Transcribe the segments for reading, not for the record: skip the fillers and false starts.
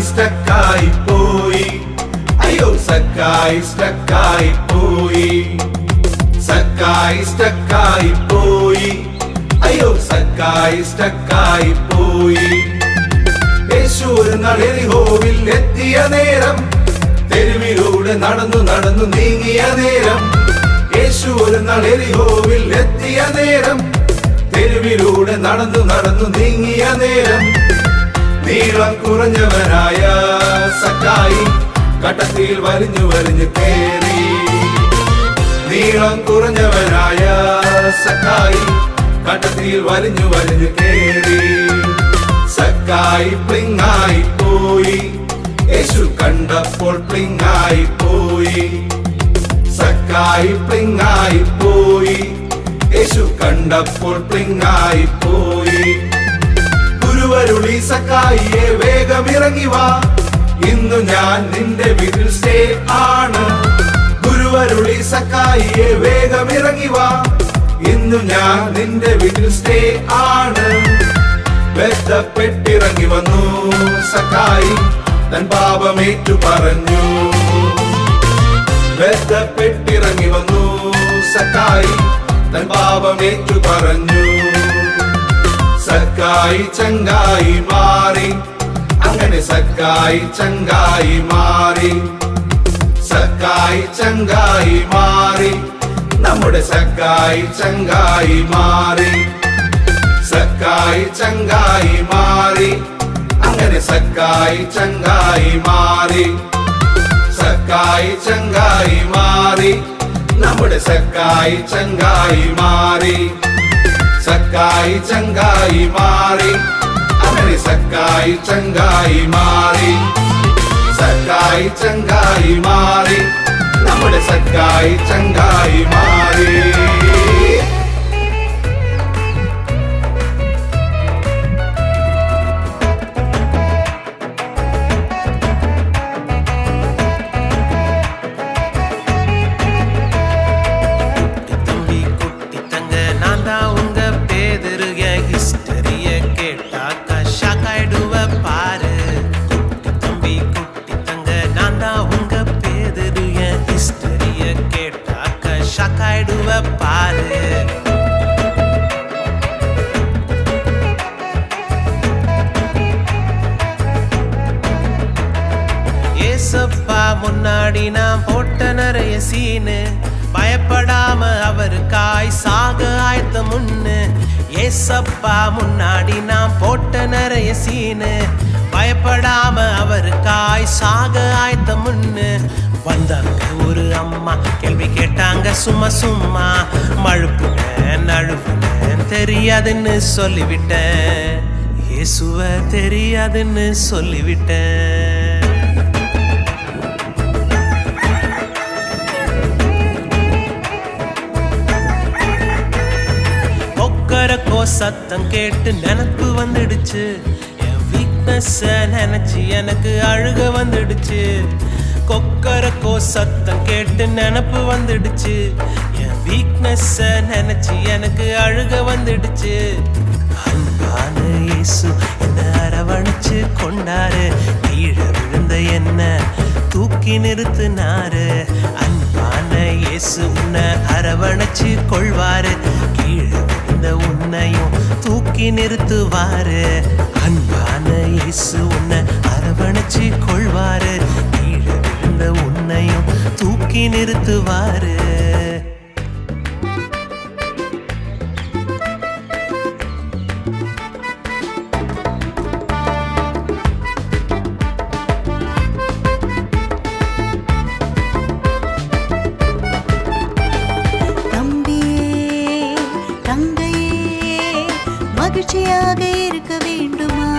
സ്റ്റക്കായി പോയി. അയ്യോ സക്കായി സ്റ്റക്കായി പോയി. സക്കായി സ്റ്റക്കായി പോയി. അയ്യോ സക്കായി സ്റ്റക്കായി പോയി. യേശു ഒരു നാൾ യെരിഹോവിൽ എത്തിയ നേരം, തെരുവിലൂടെ നടന്നു നടന്നു നീങ്ങിയ നേരം. യേശു ഒരു നാൾ യെരിഹോവിൽ എത്തിയ നേരം, തെരുവിലൂടെ നടന്നു നടന്നു നീങ്ങിയ നേരം. നീളം കുറഞ്ഞവനായ സക്കായി കട്ടത്തിൽ വലിഞ്ഞു വലിഞ്ഞു കേറി. നീളം കുറഞ്ഞവനായ സക്കായി കട്ടത്തിൽ വലിഞ്ഞു വലിഞ്ഞു കേറി. സക്കായി പ്ലിങ്ങായി പോയി. യേശു കണ്ടപ്പോൾ പ്ലിങ്ങായി പോയി. സക്കായി പ്ലിങ്ങായി പോയി. യേശു കണ്ടപ്പോൾ പ്ലിങ്ങായി പോയി. ഗുരുവരുളി സക്കായിയെ വേഗം ഇറങ്ങി വാ, ഇന്നു ഞാൻ നിന്റെ വീട്ടിൽ സ്റ്റേ ആണ്. ഗുരുവരുളി സക്കായിയെ വേഗം ഇറങ്ങി വാ, ഇന്നു ഞാൻ നിന്റെ വീട്ടിൽ സ്റ്റേ ആണ്. ബന്ധപ്പെട്ടിറങ്ങി വന്നു സക്കായി, തൻ പാപമേറ്റു പറഞ്ഞു. ബന്ധപ്പെട്ടിറങ്ങി വന്നു സക്കായി, തൻ പാപമേറ്റു പറഞ്ഞു. സക്കായി ചങ്കായി മാറി, അങ്ങനെ സക്കായി ചങ്കായി മാറി. സക്കായി ചങ്കായി മാറി, നമ്മുടെ സക്കായി ചങ്കായി മാറി. സക്കായി ചങ്കായി മാറി, അങ്ങനെ സക്കായി ചങ്കായി മാറി. സക്കായി ചങ്കായി മാറി, നമ്മുടെ സക്കായി ചങ്കായി മാറി. സക്കായി ചങ്കായി മാറി, അങ്ങനെ സക്കായി ചങ്കായി മാറി. സക്കായി ചങ്കായി മാറി, നമ്മുടെ സക്കായി ചങ്കായി മാറി. முன்னாடி நான் போட்ட நிறைய சீனு, பயப்படாம அவருக்காய் சாக ஆயத்த முன்னு. ஏசப்பா முன்னாடி நான் போட்ட நிறைய சீனு, பயப்படாம அவருக்காய் சாக ஆயத்த முன்னு. வந்தாங்க ஒரு அம்மா, கேள்வி கேட்டாங்க சும்மா சும்மா. மழுப்புனேன் அழுப்புனேன், தெரியாதுன்னு சொல்லிவிட்டேன். இயேசுவ தெரியாதுன்னு சொல்லிவிட்டேன். கொக்கரக்கோ சத்தம் கேட்டு நினப்பு வந்துடுச்சு. என் வீக்னஸ் நினைச்சு எனக்கு அழுக வந்துடுச்சு. கொக்கரக்கோ சத்தம் கேட்டு நினப்பு வந்துடுச்சு. என் வீக்னஸ் நினைச்சு எனக்கு அழுக வந்துடுச்சு. அன்பான இயேசு என்ன அரவணைச்சு கொண்டாரு, கீழே விழுந்த என்ன தூக்கி நிறுத்தினாரு. அன்பான இயேசு உன்னை அரவணைச்சு கொள்வாரு, கீழே விழுந்த உன்னையும் தூக்கி நிறுத்துவாரு. அன்பான இயேசு உன்னை அரவணைச்சு கொள்வாரு, கீழே விழுந்த உன்னையும் தூக்கி நிறுத்துவாரு. மகிழ்ச்சியாக இருக்க வேண்டுமா?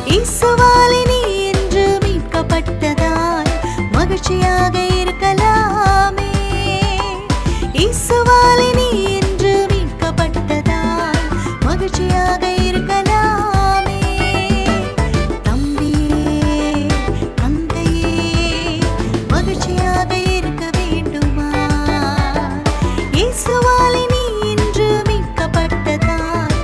இயேசுவாலே நீ என்று மீட்கப்பட்டதால் மகிழ்ச்சியாக இருக்கலாமே. இயேசுவாலே நீ என்று மீட்கப்பட்டதால் மகிழ்ச்சியாக இருக்கலாமே. தம்பியே தந்தையே மகிழ்ச்சியாக இருக்க வேண்டுமா? இயேசுவாலே நீ என்று மீட்கப்பட்டதால்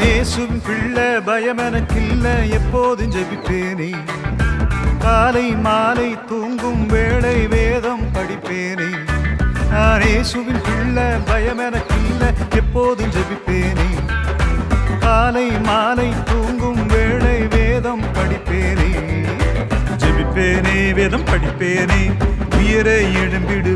இயேசுவின் பிள்ளை பயம் எனக்கில்ல எப்போதும் ஜெபிப்பேனே காலை மாலை தூங்கும் வேளை வேதம் படிப்பேனே நான் இயேசுவின் பிள்ளை பயம் எனக்கில்ல எப்போதும் ஜெபிப்பேனே காலை மாலை தூங்கும் வேளை வேதம் படிப்பேனே ஜெபிப்பேனே வேதம் படிப்பேனே உயிரை எழும்பிடு